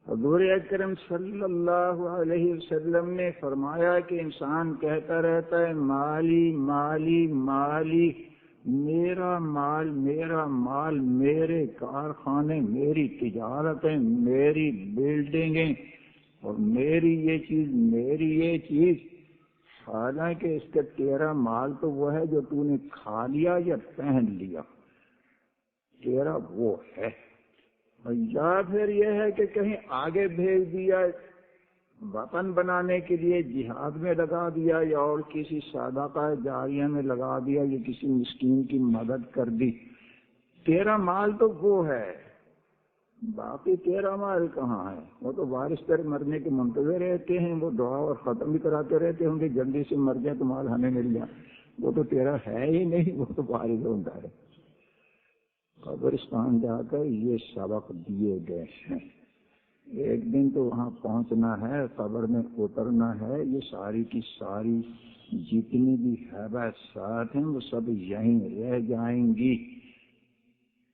حضور اکرم صلی اللہ علیہ وسلم نے فرمایا کہ انسان کہتا رہتا ہے مالی مالی مالی، میرا مال میرا مال، میرے کارخانے، میری تجارتیں، میری بلڈنگیں، اور میری یہ چیز، میری یہ چیز، حالانکہ اس کا تیرا مال تو وہ ہے جو تو نے کھا لیا یا پہن لیا، تیرا وہ ہے۔ یا پھر یہ ہے کہ کہیں آگے بھیج دیا، وطن بنانے کے لیے جہاد میں لگا دیا، یا اور کسی صدقہ جاریہ میں لگا دیا، یا کسی مسکین کی مدد کر دی، تیرا مال تو وہ ہے، باقی تیرا مال کہاں ہے؟ وہ تو وارث تیرے مرنے کے منتظر رہتے ہیں، وہ دعا اور ختم بھی کراتے رہتے ہوں کہ جلدی سے مر جائے تو مال ہمیں مل جائے، وہ تو تیرا ہے ہی نہیں، وہ تو وارث ہوتا ہے۔ قبرستان جا کر یہ سبق دیے گئے ہیں، ایک دن تو وہاں پہنچنا ہے، قبر میں اترنا ہے، یہ ساری کی ساری جتنی بھی حبیثات ہیں وہ سب یہیں رہ جائیں گی۔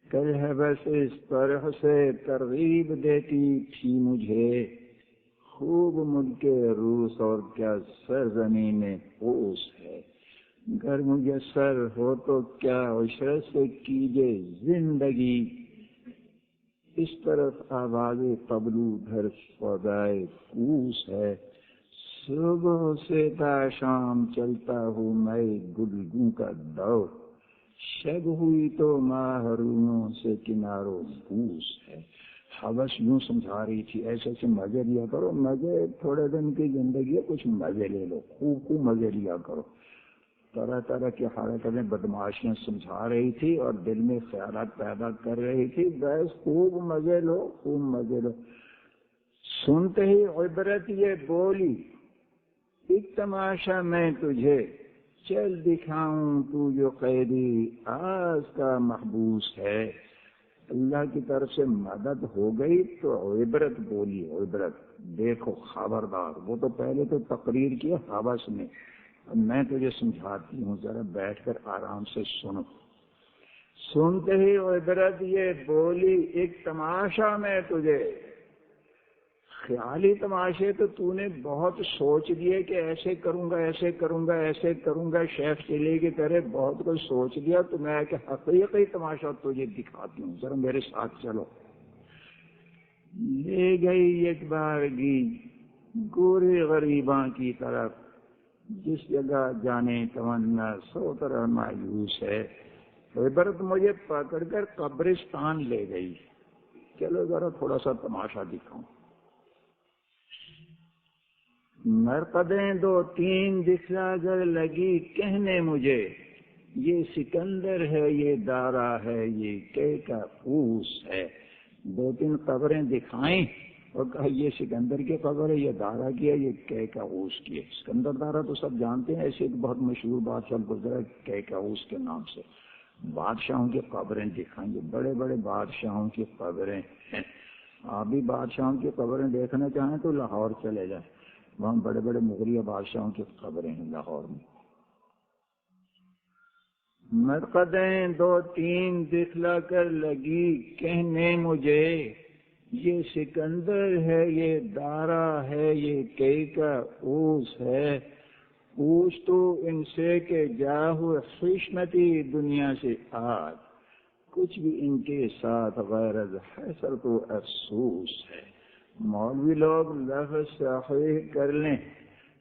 کل حبیث اس طرح سے ترغیب دیتی تھی مجھے، خوب ملک روس اور کیا سرزمین اوس ہے، گر میسر ہو تو کیا عشرت سے کیجے زندگی، اس طرف آواز قبلو گھر فضائے کوس ہے، صبح سے تا شام چلتا ہوں میں گلگوں کا دور، شب ہوئی تو محروموں سے کناروں بوس ہے۔ حوث یوں سمجھا رہی تھی ایسے ایسے مزے لیا کرو، مزے تھوڑے دن کی زندگی ہے، کچھ مزے لے لو، خوب خوب مزے لیا کرو، طرح طرح کی حرکتیں بدمعاشیاں سمجھا رہی تھی اور دل میں خیالات پیدا کر رہی تھی، بس خوب مزے لو، خوب مزے لو۔ سنتے ہی عبرت یہ بولی، ایک تماشا میں تجھے چل دکھاؤں، تو جو قیدی آس کا محبوس ہے، اللہ کی طرف سے مدد ہو گئی تو عبرت بولی، عبرت دیکھو خبردار، وہ تو پہلے تو تقریر کی حوث نے، میں تجھے سمجھاتی ہوں، ذرا بیٹھ کر آرام سے سنو۔ سنتے ہی عبرت یہ بولی، ایک تماشا میں تجھے، خیالی تماشے تو نے بہت سوچ لیے کہ ایسے کروں گا ایسے کروں گا ایسے کروں گا، شیخ چلے کی طرح بہت کچھ سوچ لیا، تو میں کہ حقیقی تماشا تجھے دکھاتی ہوں، ذرا میرے ساتھ چلو۔ لے گئی ایک بارگی گورے غریباں کی طرف، جس جگہ جانے تمنا سو طرح مایوس ہے، عبرت مجھے پکڑ کر قبرستان لے گئی، چلو ذرا تھوڑا سا تماشا دکھاؤں۔ مرقدیں دو تین دکھلا کر لگی کہنے مجھے، یہ سکندر ہے یہ دارا ہے یہ کے کا اوس ہے، دو تین قبریں دکھائیں اور کہا یہ سکندر کی قبر ہے، یہ دارا کی ہے، یہ کے کا اوس کی ہے۔ سکندر دارا تو سب جانتے ہیں، ایسے ایک بہت مشہور بادشاہ گزرا کے کا اوس کے نام سے۔ بادشاہوں کی قبریں دکھائیں گے، بڑے بڑے بادشاہوں کی قبریں ہیں، آپ بھی بادشاہوں کی قبریں دیکھنا چاہیں تو لاہور چلے جائیں، وہاں بڑے بڑے مغلیہ بادشاہوں کی قبریں ہیں لاہور میں۔ مرقدیں دو تین دکھلا کر لگی کہنے مجھے، یہ سکندر ہے یہ دارا ہے یہ کے کا اوس ہے، اوس تو ان سے کہ جاہو خشمتی دنیا سے آج، کچھ بھی ان کے ساتھ غیر از حسر تو افسوس ہے۔ مولوی لوگ لفظ صحیح کر لیں،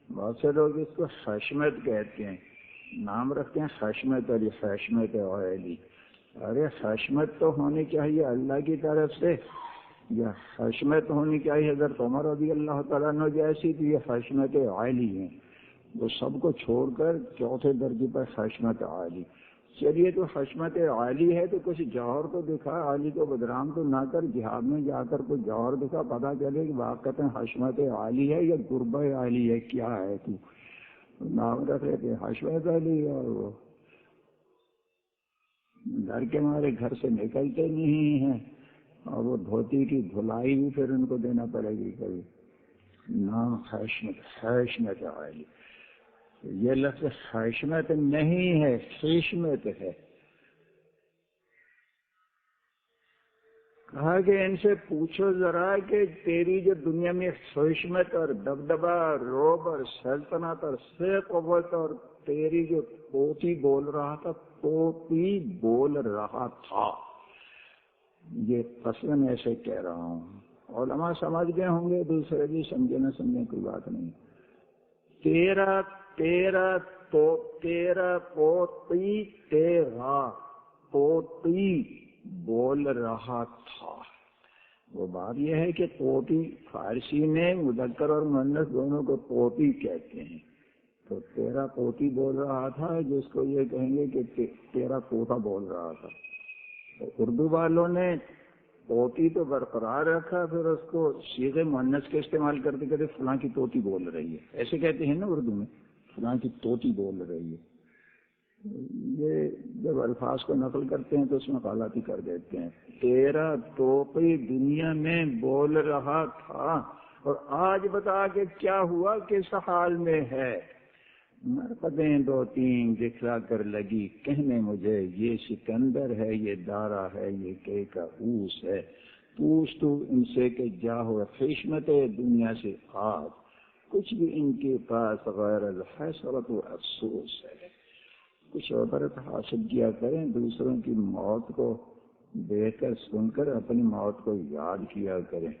بہت سے لوگ اس کو خشمت کہتے ہیں، نام رکھتے ہیں خشمت علی، خشمت علی، ارے خشمت تو ہونی چاہیے اللہ کی طرف سے، یا خشمت ہونی چاہیے حضرت عمر رضی اللہ تعالیٰ عنہ جیسی، تو یہ خشمت علی ہیں، وہ سب کو چھوڑ کر چوتھے درجے پر خشمت علی۔ چلیے تو خشمت عالی ہے تو کچھ جوہر تو دکھا، عالی کو بدنام تو نہ کر، جہاد میں جا کر کوئی جوہر دکھا، پتہ چلے کہ واقعتاً خشمت عالی ہے یا قربہ عالی ہے، کیا ہے تو نام رکھ رہے تھے خشمت علی، اور وہ ڈر کے مارے گھر سے نکلتے نہیں ہیں، اور وہ دھوتی کی دھلائی بھی پھر ان کو دینا پڑے گی کبھی، نام خشمت عالی۔ یہ لفظ خشمت نہیں ہے، خشمت ہے۔ کہا کہ ان سے پوچھو ذرا کہ تیری جو دنیا میں خشمت اور دبدبا روب اور سلطنت اور سے قوت اور تیری جو پوتی بول رہا تھا، پوتی بول رہا تھا، یہ قسم ایسے کہہ رہا ہوں، علماء سمجھ گئے ہوں گے، دوسرے بھی سمجھے نہ سمجھے کوئی بات نہیں، تیرا پوتی تیرا پوتی بول رہا تھا۔ وہ بات یہ ہے کہ پوتی فارسی میں مذکر اور مؤنث دونوں کو پوتی کہتے ہیں، تو تیرا پوتی بول رہا تھا جس کو یہ کہیں گے کہ تیرا پوتا بول رہا تھا۔ تو اردو والوں نے پوتی تو برقرار رکھا، پھر اس کو صیغے مؤنث کے استعمال کرتے کرتے فلاں کی توتی بول رہی ہے، ایسے کہتے ہیں نا اردو میں، فلاں کی توتی بول رہی ہے۔ یہ جب الفاظ کو نقل کرتے ہیں تو اس میں غلطی کر دیتے ہیں۔ تیرا توتی دنیا میں بول رہا تھا، اور آج بتا کہ کیا ہوا، کس حال میں ہے۔ مرقدیں دو تین دکھلا کر لگی کہنے مجھے، یہ سکندر ہے، یہ دارا ہے، یہ کے کا اوس ہے، پوچھ تو ان سے کہ جا ہو خشمت دنیا سے آج، کچھ بھی ان کے پاس غیر الحسرت و افسوس ہے۔ کچھ عبرت حاصل کیا کریں، دوسروں کی موت کو دیکھ کر سن کر اپنی موت کو یاد کیا کریں۔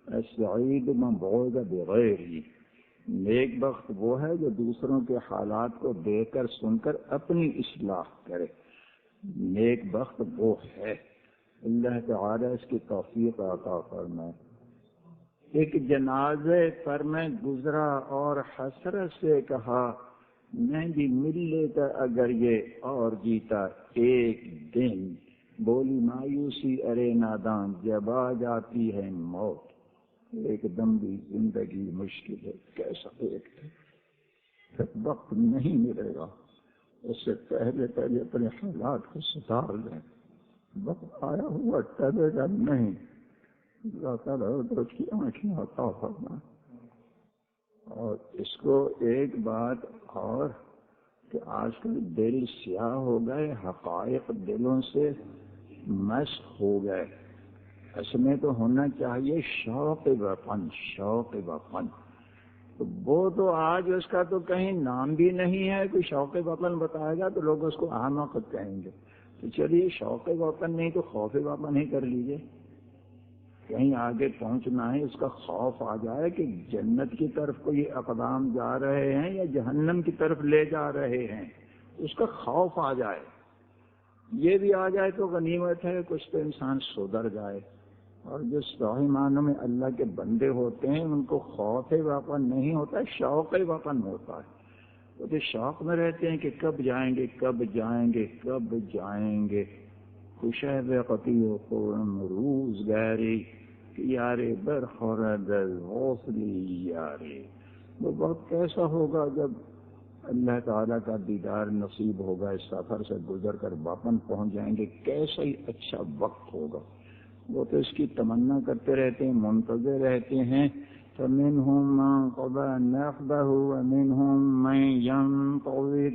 السعید من بعد بغیرہ، نیک بخت وہ ہے جو دوسروں کے حالات کو دیکھ کر سن کر اپنی اصلاح کرے، نیک بخت وہ ہے۔ اللہ تعالی اس کی توفیق عطا فرمائے۔ ایک جنازے پر میں گزرا اور حسرت سے کہا، میں بھی مل لیتا اگر یہ اور جیتا ایک دن۔ بولی مایوسی ارے نادان، جب آ جاتی ہے موت، ایک دم بھی زندگی مشکل ہے۔ کیسا ایک دن وقت نہیں ملے گا، اس سے پہلے اپنے حالات کو سدھار لیں۔ وقت آیا ہوا ٹلے گا نہیں، اللہ تعالیٰ اس کی آنکھیں عطا فرمائے۔ اور اس کو ایک بات اور کہ آج کل دل سیاہ ہو گئے، حقائق دلوں سے مسخ ہو گئے۔ اس میں تو ہونا چاہیے شوق وطن، شوق وطن، تو وہ تو آج اس کا تو کہیں نام بھی نہیں ہے۔ کوئی شوق وطن بتائے گا تو لوگ اس کو احمق کہیں گے۔ تو چلیے شوق وطن نہیں تو خوف وطن ہی کر لیجئے، کہیں آگے پہنچنا ہے، اس کا خوف آ جائے کہ جنت کی طرف کو یہ اقدام جا رہے ہیں یا جہنم کی طرف لے جا رہے ہیں، اس کا خوف آ جائے۔ یہ بھی آ جائے تو غنیمت ہے، کچھ تو انسان سدھر جائے۔ اور جو صحیح معنوں میں اللہ کے بندے ہوتے ہیں ان کو خوف وطن نہیں ہوتا ہے، شوق وطن ہوتا ہے۔ وہ تو شوق میں رہتے ہیں کہ کب جائیں گے، کب جائیں گے، کب جائیں گے۔ خوشب قطی و قرم روز گاری، یارے برخورد غوثلی یارے۔ وہ وقت کیسا ہوگا جب اللہ تعالیٰ کا دیدار نصیب ہوگا، اس سفر سے گزر کر وطن پہنچ جائیں گے، کیسا ہی اچھا وقت ہوگا۔ وہ تو اس کی تمنا کرتے رہتے ہیں، منتظر رہتے ہیں۔ فَمِنْهُمْ مَنْ قَضَىٰ نَحْبَهُ وَمِنْهُمْ مَنْ يَنْتَظِرُ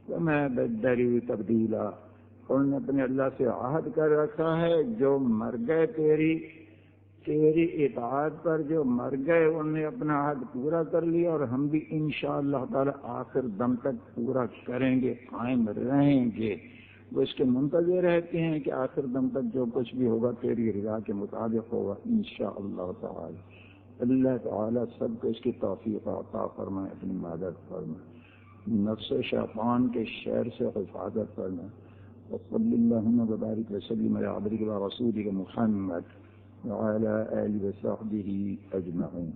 وَمَا بَدَّلُوا تَبْدِيلًا۔ انہوں نے اپنے اللہ سے عہد کر رکھا ہے، جو مر گئے تیری اطاعت پر جو مر گئے انہوں نے اپنا عہد پورا کر لیا، اور ہم بھی انشاءاللہ تعالی آخر دم تک پورا کریں گے، قائم رہیں گے۔ وہ اس کے منتظر رہتے ہیں کہ آخر دم تک جو کچھ بھی ہوگا تیری رضا کے مطابق ہوگا انشاءاللہ تعالی۔ اللہ تعالی سب کو اس کی توفیق عطا فرمائے، اپنی مدد فرمائے، نفس شیطان کے شر سے حفاظت فرمائے۔ وصلی اللہم وبارک وسلم علی عبدک ورسولک محمد وعلی آلہ وصحبہ اجمعین۔